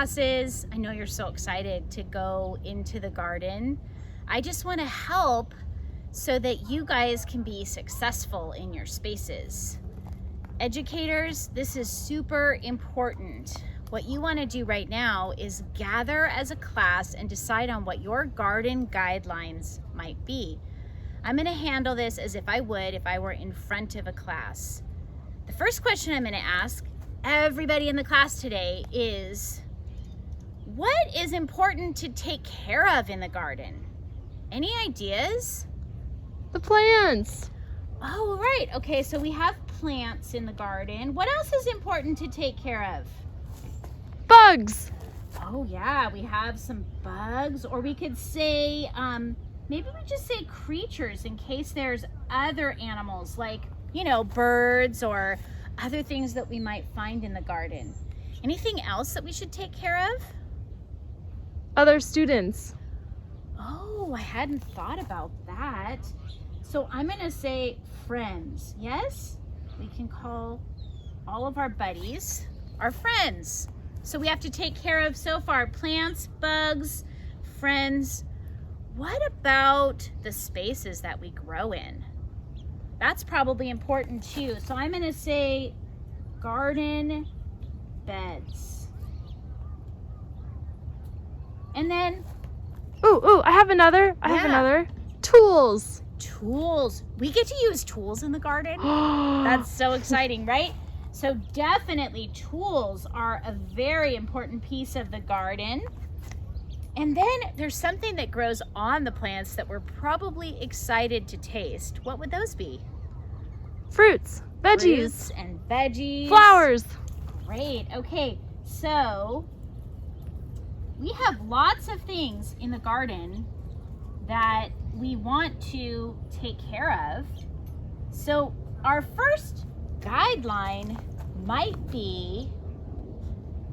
classes. I know you're so excited to go into the garden. I just want to help so that you guys can be successful in your spaces. Educators, this is super important. What you want to do right now is gather as a class and decide on what your garden guidelines might be. I'm going to handle this as if I would if I were in front of a class. The first question I'm going to ask everybody in the class today is, what is important to take care of in the garden? Any ideas? The plants. Oh, right. Okay, so we have plants in the garden. What else is important to take care of? Bugs. Oh, yeah, we have some bugs, or we could say, maybe we just say creatures in case there's other animals like, birds or other things that we might find in the garden. Anything else that we should take care of? Other students. Oh, I hadn't thought about that. So I'm going to say friends. Yes? We can call all of our buddies our friends. So we have to take care of so far plants, bugs, friends. What about the spaces that we grow in? That's probably important too. So I'm going to say garden beds. And then Ooh, I have another. Tools. Tools. We get to use tools in the garden. That's so exciting, right? So definitely tools are a very important piece of the garden. And then there's something that grows on the plants that we're probably excited to taste. What would those be? Fruits. Veggies. Fruits and veggies. Flowers. Great. Okay, so we have lots of things in the garden that we want to take care of. So our first guideline might be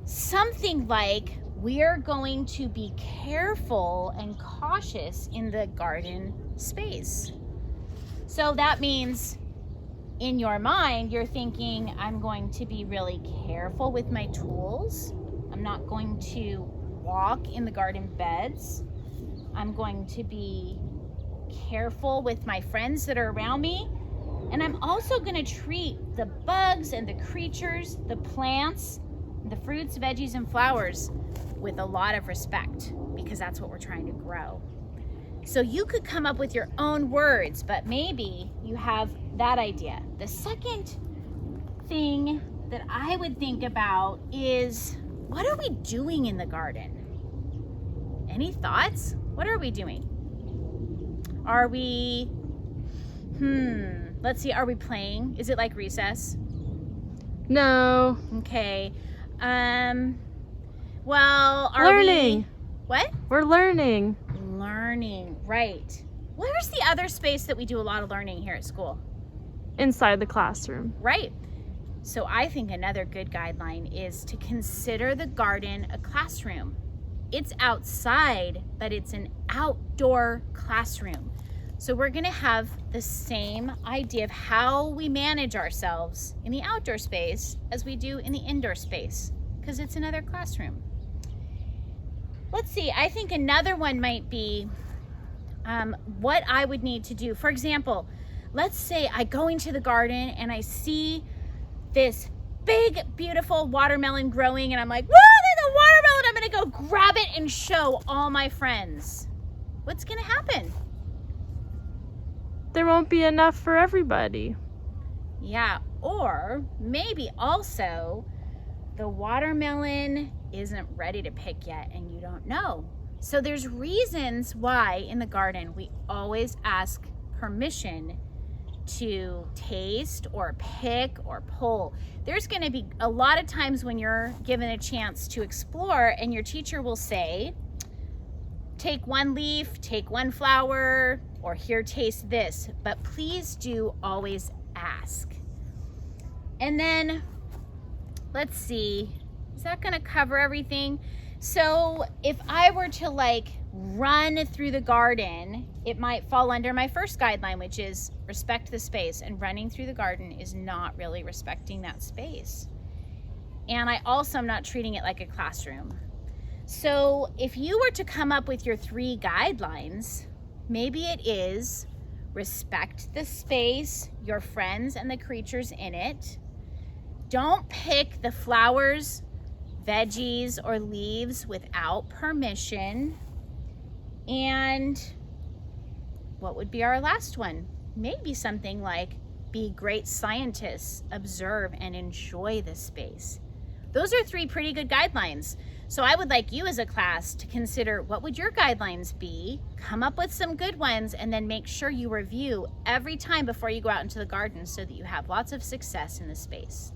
something like, we're going to be careful and cautious in the garden space. So that means in your mind, you're thinking, I'm going to be really careful with my tools. I'm not going to walk in the garden beds. I'm going to be careful with my friends that are around me. And I'm also going to treat the bugs and the creatures, the plants, the fruits, veggies, and flowers with a lot of respect, because that's what we're trying to grow. So you could come up with your own words, but maybe you have that idea. The second thing that I would think about is, what are we doing in the garden? Any thoughts? What are we doing? Are we, let's see, are we playing? Is it like recess? No. Okay. Well, are Learning. What? We're learning. Learning, right. Where's the other space that we do a lot of learning here at school? Inside the classroom. Right. So I think another good guideline is to consider the garden a classroom. It's outside, but it's an outdoor classroom. So we're going to have the same idea of how we manage ourselves in the outdoor space as we do in the indoor space, because it's another classroom. Let's see, I think another one might be what I would need to do. For example, let's say I go into the garden and I see this big, beautiful watermelon growing, and I'm like, whoa, there's a watermelon! I'm gonna go grab it and show all my friends. What's gonna happen? There won't be enough for everybody. Yeah, or maybe also the watermelon isn't ready to pick yet and you don't know. So there's reasons why in the garden we always ask permission to taste or pick or pull. There's going to be a lot of times when you're given a chance to explore and your teacher will say, take one leaf, take one flower, or here, taste this, but please do always ask. And then let's see, is that going to cover everything? So if I were to run through the garden, it might fall under my first guideline, which is respect the space. And running through the garden is not really respecting that space. And I also am not treating it like a classroom. So if you were to come up with your 3 guidelines, maybe it is respect the space, your friends, and the creatures in it. Don't pick the flowers, veggies, or leaves without permission. And what would be our last one? Maybe something like be great scientists, observe and enjoy the space. Those are 3 pretty good guidelines. So I would like you as a class to consider, what would your guidelines be? Come up with some good ones, and then make sure you review every time before you go out into the garden so that you have lots of success in the space.